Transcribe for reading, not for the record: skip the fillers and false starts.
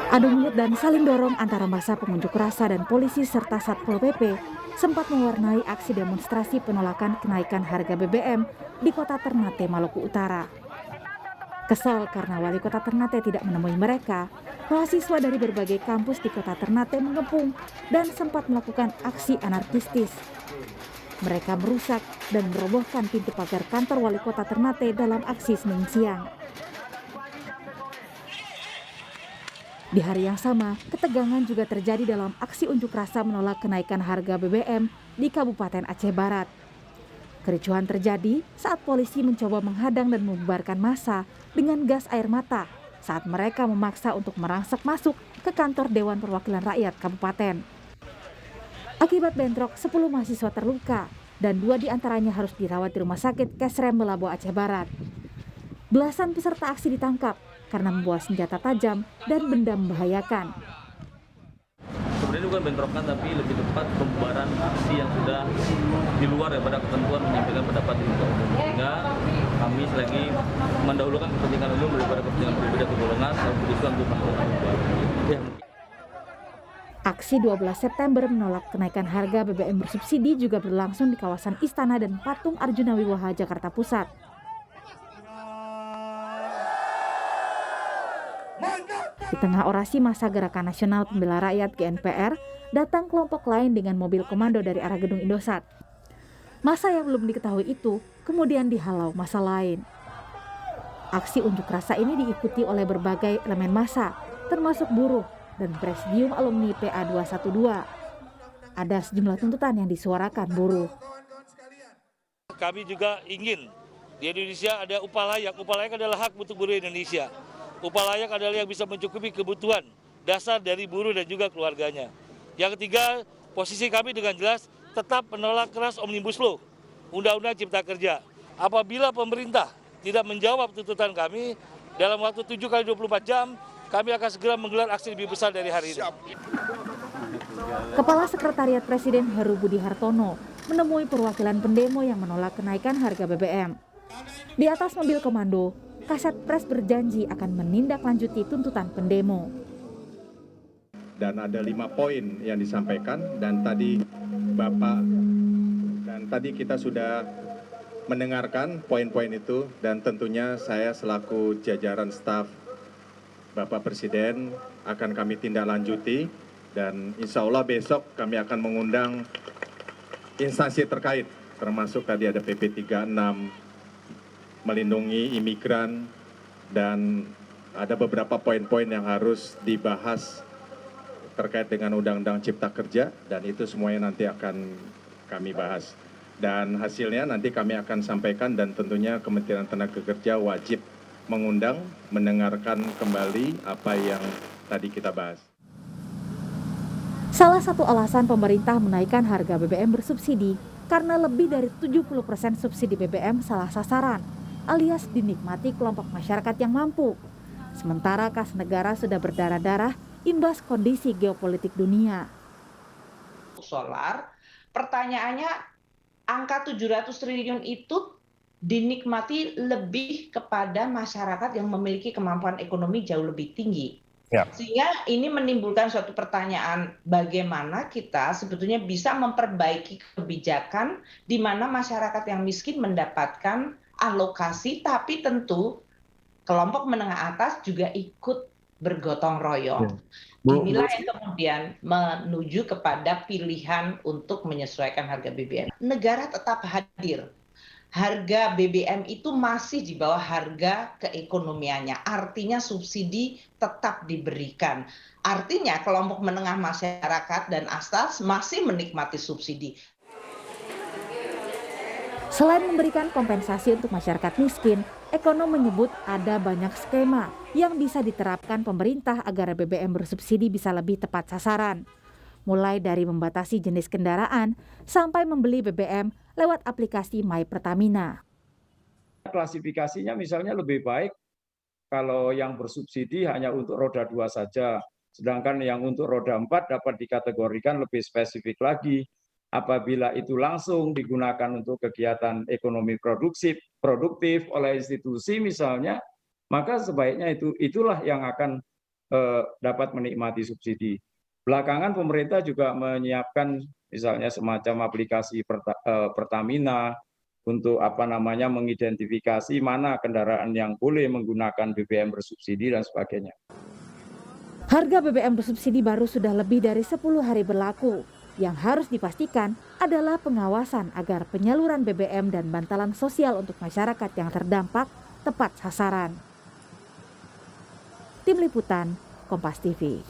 Adu mulut dan saling dorong antara massa pengunjuk rasa dan polisi serta Satpol PP sempat mewarnai aksi demonstrasi penolakan kenaikan harga BBM di kota Ternate, Maluku Utara. Kesal karena wali kota Ternate tidak menemui mereka, mahasiswa dari berbagai kampus di kota Ternate mengepung dan sempat melakukan aksi anarkistis. Mereka merusak dan merobohkan pintu pagar kantor wali kota Ternate dalam aksi Senin siang. Di hari yang sama, ketegangan juga terjadi dalam aksi unjuk rasa menolak kenaikan harga BBM di Kabupaten Aceh Barat. Kericuhan terjadi saat polisi mencoba menghadang dan membubarkan massa dengan gas air mata saat mereka memaksa untuk merangsek masuk ke kantor Dewan Perwakilan Rakyat Kabupaten. Akibat bentrok, 10 mahasiswa terluka dan 2 diantaranya harus dirawat di Rumah Sakit Kesrem Melabo Aceh Barat. Belasan peserta aksi ditangkap karena membawa senjata tajam dan benda membahayakan. Sebenarnya bukan bentrokan, tapi lebih tepat pembubaran aksi yang sudah di luar daripada ketentuan menyampaikan pendapat di muka umum. Sehingga kami selagi mendahulukan kepentingan umum daripada kepentingan pribadi atau golongan, kami memutuskan untuk melakukan pembubaran. Aksi 12 September menolak kenaikan harga BBM bersubsidi juga berlangsung di kawasan Istana dan Patung Arjuna Wiwaha, Jakarta Pusat. Di tengah orasi massa Gerakan Nasional Pembela Rakyat GNPR, datang kelompok lain dengan mobil komando dari arah gedung Indosat. Massa yang belum diketahui itu kemudian dihalau massa lain. Aksi unjuk rasa ini diikuti oleh berbagai elemen massa, termasuk buruh dan presidium alumni PA 212. Ada sejumlah tuntutan yang disuarakan buruh. Kami juga ingin di Indonesia ada upah layak. Upah layak adalah hak untuk buruh Indonesia. Upah layak adalah yang bisa mencukupi kebutuhan dasar dari buruh dan juga keluarganya. Yang ketiga, posisi kami dengan jelas tetap menolak keras Omnibus Law, Undang-Undang Cipta Kerja. Apabila pemerintah tidak menjawab tuntutan kami, dalam waktu 7 kali 24 jam, kami akan segera menggelar aksi lebih besar dari hari ini. Kepala Sekretariat Presiden Heru Budi Hartono menemui perwakilan pendemo yang menolak kenaikan harga BBM. Di atas mobil komando, Kaset Pres berjanji akan menindaklanjuti tuntutan pendemo. Dan ada 5 poin yang disampaikan dan tadi kita sudah mendengarkan poin-poin itu dan tentunya saya selaku jajaran staf Bapak Presiden akan kami tindaklanjuti dan insya Allah besok kami akan mengundang instansi terkait termasuk tadi ada PP 36 melindungi imigran dan ada beberapa poin-poin yang harus dibahas terkait dengan Undang-Undang Cipta Kerja dan itu semuanya nanti akan kami bahas. Dan hasilnya nanti kami akan sampaikan dan tentunya Kementerian Tenaga Kerja wajib mengundang, mendengarkan kembali apa yang tadi kita bahas. Salah satu alasan pemerintah menaikkan harga BBM bersubsidi karena lebih dari 70% subsidi BBM salah sasaran, alias dinikmati kelompok masyarakat yang mampu. Sementara kas negara sudah berdarah-darah imbas kondisi geopolitik dunia. Solar, pertanyaannya angka 700 triliun itu dinikmati lebih kepada masyarakat yang memiliki kemampuan ekonomi jauh lebih tinggi. Ya. Sehingga ini menimbulkan suatu pertanyaan bagaimana kita sebetulnya bisa memperbaiki kebijakan di mana masyarakat yang miskin mendapatkan alokasi, tapi tentu kelompok menengah atas juga ikut bergotong royong. Inilah yang kemudian menuju kepada pilihan untuk menyesuaikan harga BBM. Negara tetap hadir. Harga BBM itu masih di bawah harga keekonomiannya. Artinya subsidi tetap diberikan. Artinya kelompok menengah masyarakat dan atas masih menikmati subsidi. Selain memberikan kompensasi untuk masyarakat miskin, ekonom menyebut ada banyak skema yang bisa diterapkan pemerintah agar BBM bersubsidi bisa lebih tepat sasaran. Mulai dari membatasi jenis kendaraan sampai membeli BBM lewat aplikasi My Pertamina. Klasifikasinya misalnya lebih baik kalau yang bersubsidi hanya untuk roda 2 saja, sedangkan yang untuk roda 4 dapat dikategorikan lebih spesifik lagi. Apabila itu langsung digunakan untuk kegiatan ekonomi produktif oleh institusi misalnya, maka sebaiknya itulah yang akan dapat menikmati subsidi. Belakangan pemerintah juga menyiapkan misalnya semacam aplikasi Pertamina untuk mengidentifikasi mana kendaraan yang boleh menggunakan BBM bersubsidi dan sebagainya. Harga BBM bersubsidi baru sudah lebih dari 10 hari berlaku. Yang harus dipastikan adalah pengawasan agar penyaluran BBM dan bantalan sosial untuk masyarakat yang terdampak tepat sasaran. Tim Liputan, Kompas TV.